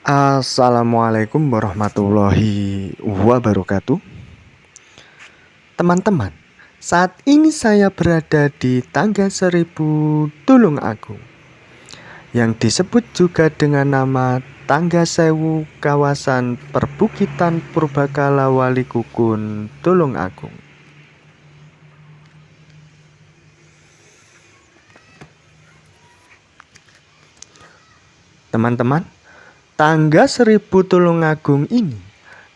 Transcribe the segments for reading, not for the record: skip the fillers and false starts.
Assalamualaikum warahmatullahi wabarakatuh. Teman-teman, saat ini saya berada di Tangga Seribu Tulung Agung, yang disebut juga dengan nama Tangga Sewu kawasan perbukitan Purbakala Walikukun Tulung Agung. Teman-teman, Tangga Seribu Tulung Agung ini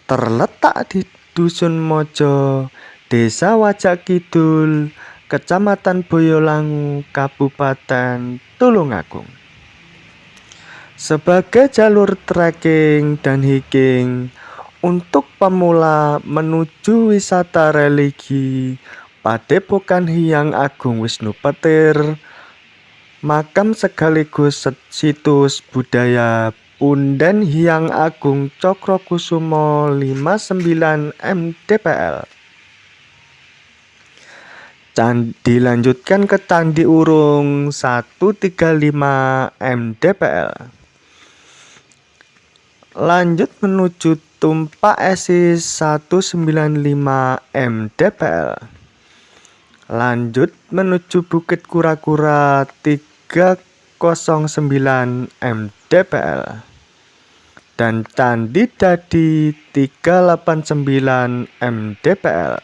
terletak di Dusun Mojo, Desa Wajak Kidul, Kecamatan Boyolangu, Kabupaten Tulungagung. Sebagai jalur trekking dan hiking untuk pemula menuju wisata religi Padepokan Hyang Agung Wisnu Petir, makam sekaligus situs budaya Punden Hyang Agung Cokrokusumo 59 mdpl. Dilanjutkan ke Candi Urung 135 mdpl. Lanjut menuju Tumpak Esis 195 mdpl. Lanjut menuju Bukit Kura-Kura 309 mdpl. Dan Candi Dadi 389 mdpl.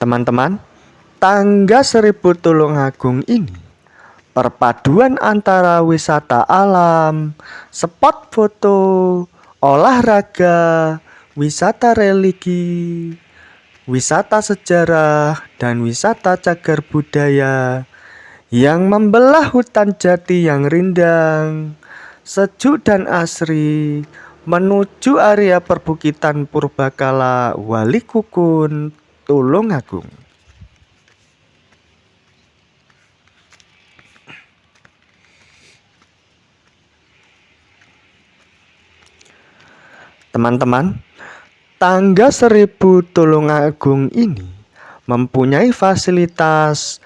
Teman-teman, Tangga Seribu Tulung Agung ini perpaduan antara wisata alam, spot foto, olahraga, wisata religi, wisata sejarah, dan wisata cagar budaya yang membelah hutan jati yang rindang, sejuk dan asri menuju area perbukitan Purbakala Walikukun Tulung Agung. Teman-teman, Tangga Seribu Tulung Agung ini mempunyai fasilitas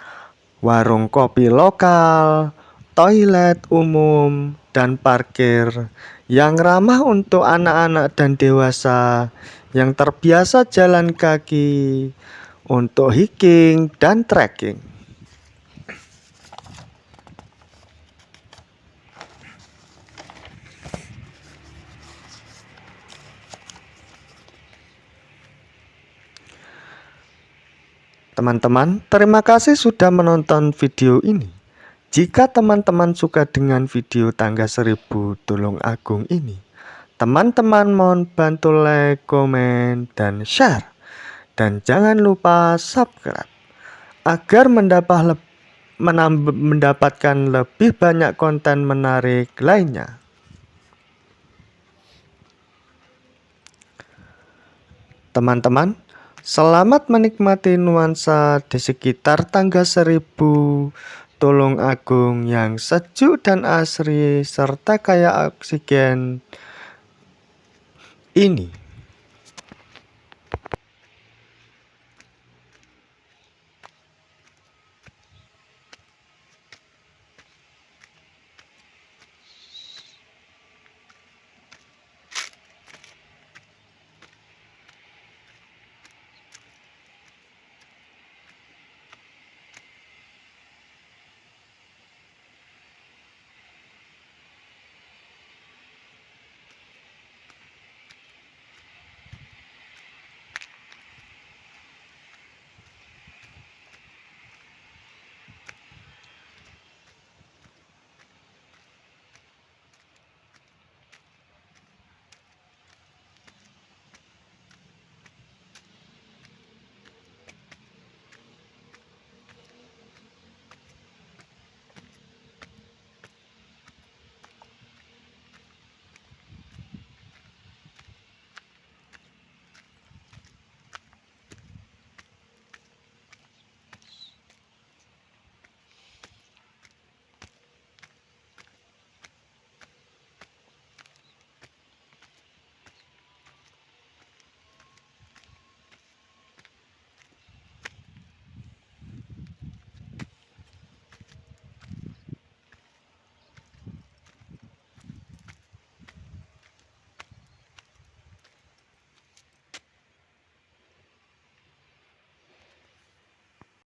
warung kopi lokal, toilet umum, dan parkir yang ramah untuk anak-anak dan dewasa yang terbiasa jalan kaki untuk hiking dan trekking. Teman-teman, terima kasih sudah menonton video ini. Jika teman-teman suka dengan video Tangga Seribu Tulung Agung ini, teman-teman mohon bantu like, komen, dan share. Dan jangan lupa subscribe agar mendapatkan lebih banyak konten menarik lainnya. Teman-teman, selamat menikmati nuansa di sekitar Tangga Seribu Tulung Agung yang sejuk dan asri serta kaya oksigen ini.